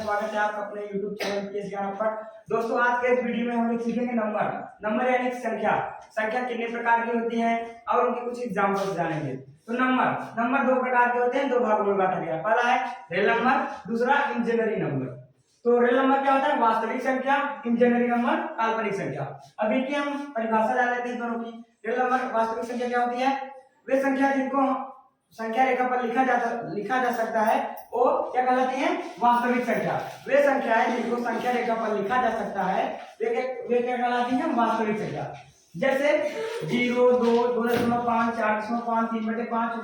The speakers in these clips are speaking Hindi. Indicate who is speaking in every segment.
Speaker 1: स्वागत है आपका अपने YouTube चैनल पीएस ज्ञान पर। दोस्तों आज के इस वीडियो में हम लोग सीखेंगे नंबर यानी संख्या कितने प्रकार की होती है और उनके कुछ एग्जांपल्स जानेंगे। तो नंबर दो प्रकार के होते हैं, दो भागों में बांटा गया है। पहला है रियल नंबर, दूसरा इमेजिनरी नंबर। तो रियल नंबर क्या होता है? वास्तविक संख्या। इमेजिनरी नंबर काल्पनिक संख्या। अभी की हम परिभाषा जान लेते हैं दोनों की। रियल नंबर वास्तविक संख्या क्या होती है? वे संख्या जिनको संख्या रेखा पर लिखा जा सकता है वो क्या कहलाती है? वास्तविक संख्या। वे संख्याएं जिनको संख्या रेखा पर लिखा जा सकता है वे क्या कहलाती हैं? वास्तविक संख्या। जैसे 0, 2, 2.5, 4.5, 3/5,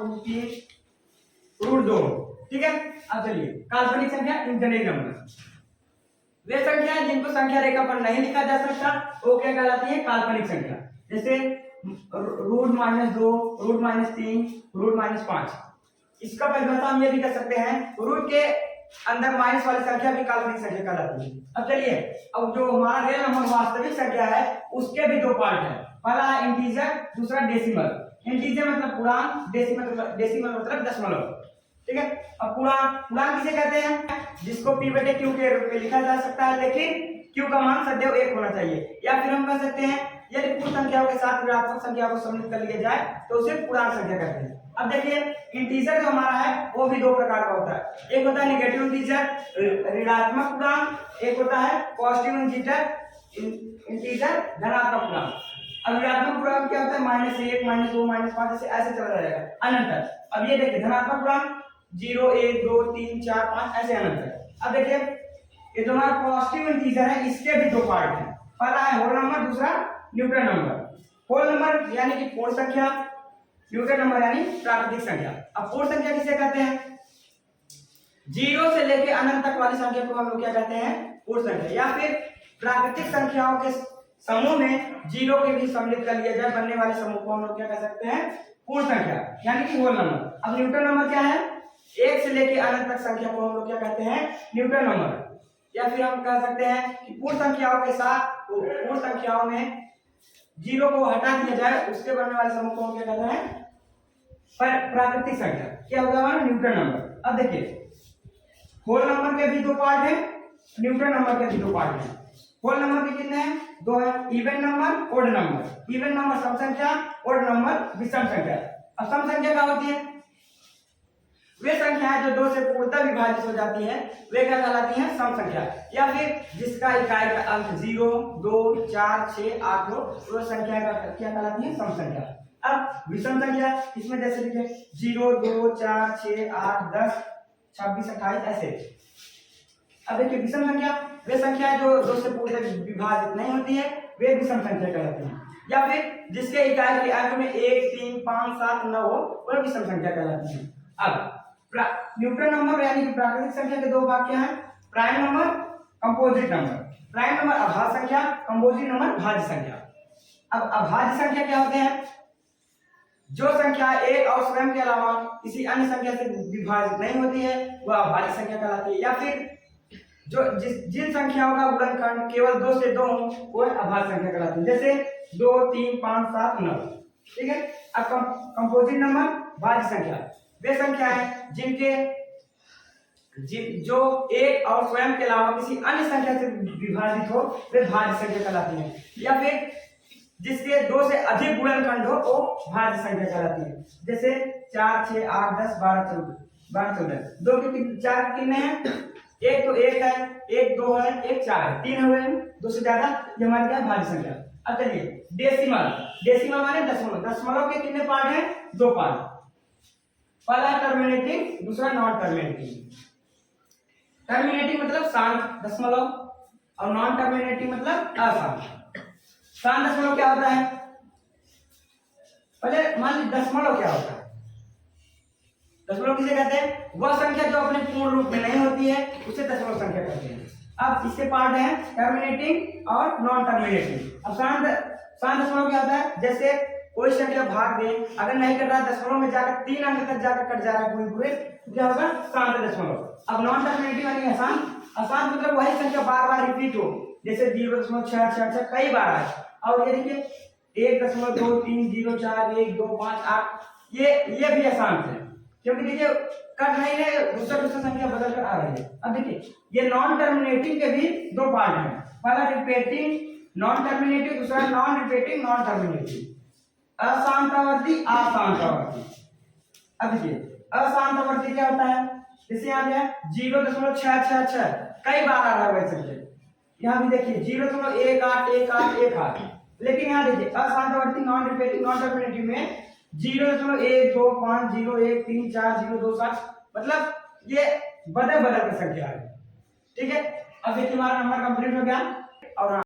Speaker 1: √2। ठीक है। अब चलिए काल्पनिक संख्या, इमेजिनरी नंबर। वे संख्याएं जिनको संख्या रेखा पर नहीं लिखा जा सकता वो क्या कहलाती है? काल्पनिक संख्या। जैसे √-2, √-3, √-5। इसका परिभाषा हम ये भी कर सकते हैं, रूट के अंदर माइनस वाली संख्या भी काल्पनिक संख्या कहलाती है। अब चलिए, अब जो हमारा रियल नंबर वास्तविक संख्या है उसके भी दो पार्ट है। पहला है इंटीजर, दूसरा डेसिमल। इंटीजर मतलब पूर्णांक, डेसिमल मतलब दशमलव। ठीक है। अब पूर्णांक किसे कहते हैं? जिसको p/q के रूप में लिखा जा सकता है लेकिन q का मान सदैव 1 होना चाहिए। या फिर हम कह सकते हैं यदि पूर्ण संख्याओं के साथ ऋणात्मक संख्या को सम्मिलित कर लिया जाए तो उसे पूर्णांक संख्या कहते हैं। अब देखिए इंटीजर जो हमारा है वो भी दो प्रकार का होता है। एक होता है नेगेटिव इंटीजर, ऋणात्मक पूर्णांक। एक होता है पॉजिटिव इंटीजर, धनात्मक पूर्णांक। अब ऋणात्मक पूर्णांक क्या होता है? -1, -2, -5 ऐसे चला जाएगा अनंत तक। अब ये देखिए धनात्मक पूर्णांक 0, 1, 2, 3, 4, 5 ऐसे अनंत तक। अब देखिए ये जो हमारा पॉजिटिव इंटीजर है इसके भी दो पार्ट हैं। पहला है होल नंबर, दूसरा न्यूटन नंबर। होल नंबर यानी कि पूर्ण संख्या, न्यूटन नंबर यानी प्राकृतिक संख्या। अब पूर्ण संख्या किसे कहते हैं? 0 से लेकर अनंत तक वाली संख्या को हम लोग क्या कहते हैं? पूर्ण संख्या। या फिर प्राकृतिक संख्याओं के समूह में 0 के भी सम्मिलित कर लिया जाए बनने वाले समूह को हम लोग क्या कह सकते हैं? पूर्ण संख्या यानी कि होल नंबर। अब न्यूटन नंबर क्या है? 1 से लेकर अनंत तक संख्या को हम लोग क्या कहते हैं? Newton number. या फिर हम कह सकते हैं कि पूर्ण संख्याओं के साथ पूर्ण संख्याओं में 0 को हटा दिया जाए उसके बनने वाले समूह को हम क्या कहते हैं? प्राकृतिक संख्या। क्या होगा हमारा? Newton number. अब देखिए होल नंबर के भी दो पार्ट है, न्यूटन नंबर के भी दो पार्ट है। होल नंबर के कितने हैं? दो है, even number, odd number. Even number सम संख्या, ओड नंबर विषम संख्या। अब सम संख्या क्या होती है? वे संख्याएं जो 2 से पूर्णतः विभाजित हो जाती हैं वे क्या कहलाती हैं? सम संख्या। या फिर जिसका इकाई का अंक 0, 2, 4, 6, 8 हो वो संख्या का क्या कहलाती है? सम संख्या। अब विषम संख्या इसमें जैसे देखिए 0, 2, 4, 6, 8, 10, 26, 28 ऐसे। अब देखिए विषम संख्या वे संख्याएं जो 2 से पूर्णतः विभाजित नहीं होती है वे विषम संख्या कहलाती हैं। या फिर जिसके इकाई के अंक में 1, 3, 5, 7, 9 हो वह विषम संख्या कहलाती है। अब न्यूटन नंबर यानी कि प्राकृतिक संख्या के दो भाग क्या हैं? Prime number, composite number. Prime number अभाज्य संख्या, कंपोजिट नंबर भाज्य संख्या। अब अभाज्य संख्या क्या होते हैं? जो संख्या एक और स्वयं के अलावा किसी अन्य संख्या से विभाजित नहीं होती है वह अभाज्य संख्या कहलाती है। या फिर जो जिन संख्याओं का गुणनखंड केवल 2 से 2 हो वह अभाज्य संख्या कहलाती है। जैसे 2, 3, 5, 7, 9। ठीक है। अब कंपोजिट नंबर भाज्य संख्या वे संख्याएं जो एक और स्वयं के अलावा किसी अन्य संख्या से विभाजित हो वे भाज्य संख्या कहलाती हैं। या फिर जिसके 2 से अधिक गुणनखंड हो वो भाज्य संख्या कहलाती है। जैसे 4, 6, 8, 10, 12, 14। 2 के 4 कितने हैं? एक तो 1 है, एक 2 है, एक 4 है, 3 हुए 2 से ज्यादा, ये हमारी क्या है? भाज्य संख्या। अब चलिए डेसिमल माने दशमलव। दशमलव के कितने पार्ट हैं? दो पार्ट। पहला टर्मिनेटिंग, दूसरा नॉन टर्मिनेटिंग। टर्मिनेटिंग मतलब शांत दशमलव और नॉन टर्मिनेटिंग मतलब अशांत। शांत दशमलव क्या होता है? पहले मान लीजिए दशमलव क्या होता है? दशमलव किसे कहते हैं? वह संख्या जो अपने पूर्ण रूप में नहीं होती है उसे दशमलव संख्या कहते हैं। अब इसके पार्ट हैं टर्मिनेटिंग और नॉन टर्मिनेटिंग। अब शांत दशमलव क्या होता है? जैसे कोई संख्या भाग दे, अगर नहीं कर रहा है दशमलव में जाकर 3 अंक तक जाकर कट जा रहा है पूरे क्या होगा? शांत दशमलव। अब नॉन टर्मिनेटिव यानी अशांत मतलब वही संख्या बार बार रिपीट हो, जैसे 0.666 कई बार आए। और ये देखिए 1.2304 1 2 5 8 ये भी अशांत है क्योंकि देखिए कट नहीं है, दूसरा दूसरा संख्या बदल कर आ रही है। अब देखिए ये नॉन टर्मिनेटिंग के भी दो पार्ट हैं, पहला रिपीटिंग नॉन टर्मिनेटिव, दूसरा नॉन रिपीटिंग नॉन टर्मिनेटिव। अशांतावर्ती अशांतावर्ती। अब देखिए अशांतावर्ती क्या होता है, जैसे यहाँ पे 0.666 कई बार आ रहा है वैसे संख्या, यहाँ भी देखिए 0.181818, लेकिन यहाँ देखिए अशांतावर्ती नॉन रिपीटिंग नॉन टर्मिनेटिव में 0.125013402 मतलब ये बदल बदल कर संख्या है। ठीक है, अब देखिए हमारा नंबर कंप्लीट हो गया और